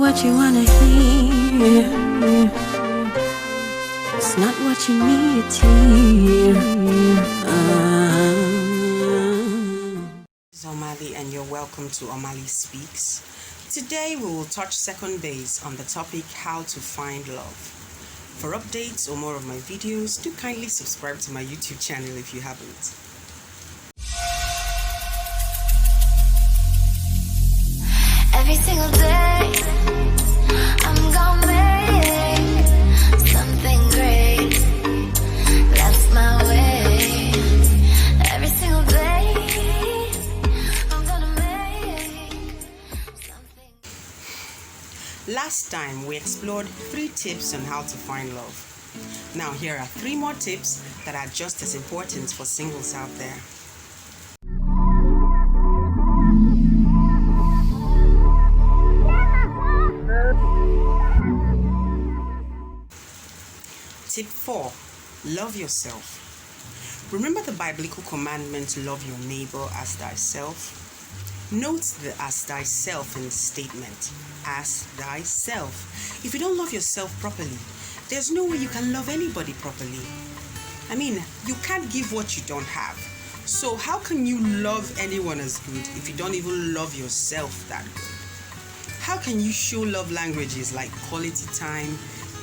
what you wanna hear. It's not what you need to hear. This is Omali and you're welcome to Omali Speaks. Today we will touch second base on the topic how to find love. For updates or more of my videos, do kindly subscribe to my YouTube channel if you haven't. Every single day, I'm gonna make something great. That's my way. Every single day, I'm gonna make something. Last time we explored 3 tips on how to find love. Now here are 3 more tips that are just as important for singles out there. Tip 4. Love yourself. Remember the biblical commandment, love your neighbor as thyself? Note the as thyself in the statement, as thyself. If you don't love yourself properly, there's no way you can love anybody properly. I mean, you can't give what you don't have. So how can you love anyone as good if you don't even love yourself that good? How can you show love languages like quality time,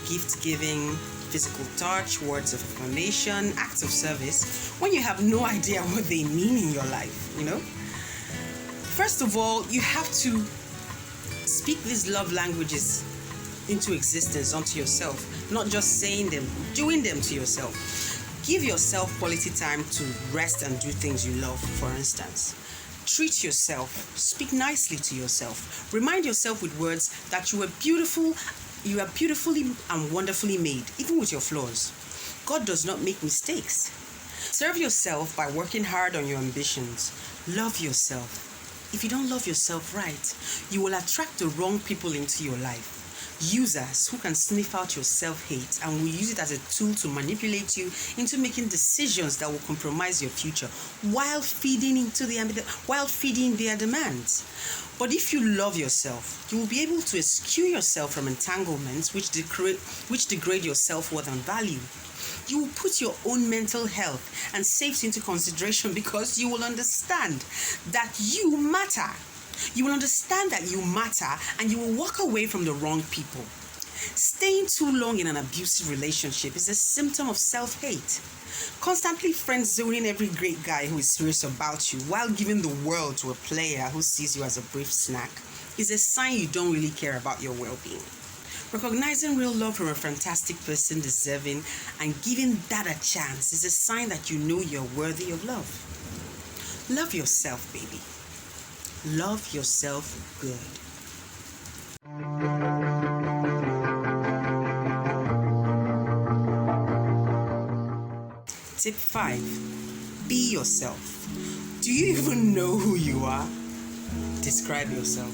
gift giving, physical touch, words of affirmation, acts of service, when you have no idea what they mean in your life, you know? First of all, you have to speak these love languages into existence onto yourself, not just saying them, doing them to yourself. Give yourself quality time to rest and do things you love, for instance. Treat yourself, speak nicely to yourself. Remind yourself with words that you are beautifully and wonderfully made, even with your flaws. God does not make mistakes. Serve yourself by working hard on your ambitions. Love yourself. If you don't love yourself right, you will attract the wrong people into your life. Users who can sniff out your self-hate and will use it as a tool to manipulate you into making decisions that will compromise your future while feeding their demands. But if you love yourself, you will be able to eschew yourself from entanglements which degrade your self-worth and value. You will put your own mental health and safety into consideration because you will understand that you matter. You will understand that you matter and you will walk away from the wrong people. Staying too long in an abusive relationship is a symptom of self-hate. Constantly friend-zoning every great guy who is serious about you while giving the world to a player who sees you as a brief snack is a sign you don't really care about your well-being. Recognizing real love from a fantastic person deserving and giving that a chance is a sign that you know you're worthy of love. Love yourself, baby. Love yourself good. Tip 5. Be yourself. Do you even know who you are? Describe yourself.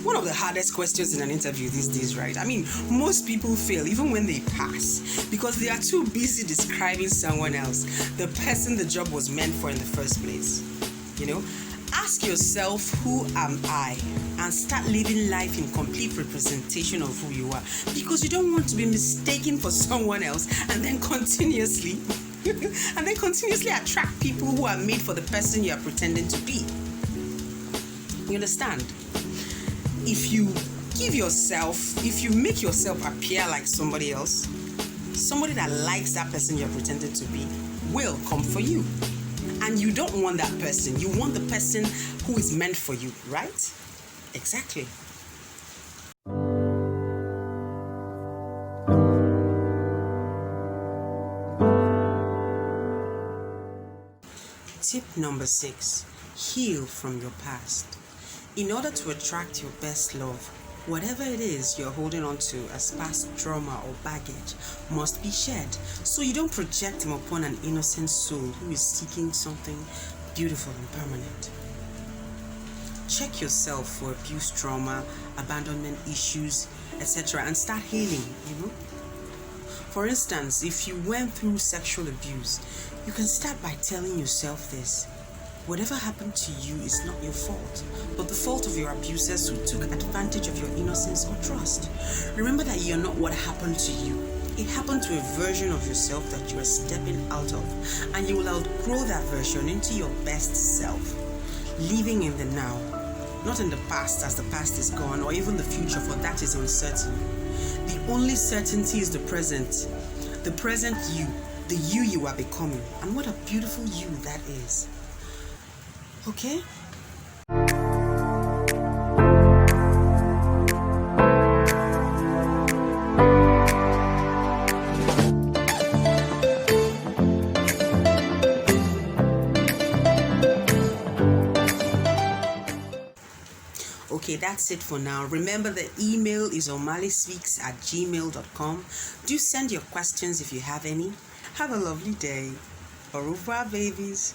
One of the hardest questions in an interview these days, right? I mean, most people fail even when they pass because they are too busy describing someone else, the person the job was meant for in the first place. You know? Ask yourself, who am I? And start living life in complete representation of who you are because you don't want to be mistaken for someone else and then continuously attract people who are made for the person you are pretending to be. You understand? If you make yourself appear like somebody else, somebody that likes that person you're pretending to be will come for you. And you don't want that person. You want the person who is meant for you, right? Exactly. Tip number 6. Heal from your past. In order to attract your best love, whatever it is you're holding on to as past trauma or baggage must be shed so you don't project them upon an innocent soul who is seeking something beautiful and permanent. Check yourself for abuse trauma, abandonment issues, etc. and start healing, For instance, if you went through sexual abuse, you can start by telling yourself this: Whatever happened to you is not your fault, but the fault of your abusers who took advantage of your innocence or trust. Remember that you're not what happened to you. It happened to a version of yourself that you are stepping out of, and you will outgrow that version into your best self, living in the now, not in the past as the past is gone, or even the future, for that is uncertain. The only certainty is the present you, the you are becoming, and what a beautiful you that is. Okay? Okay, that's it for now. Remember, the email is omalispeaks@gmail.com. Do send your questions if you have any. Have a lovely day. Au revoir, babies.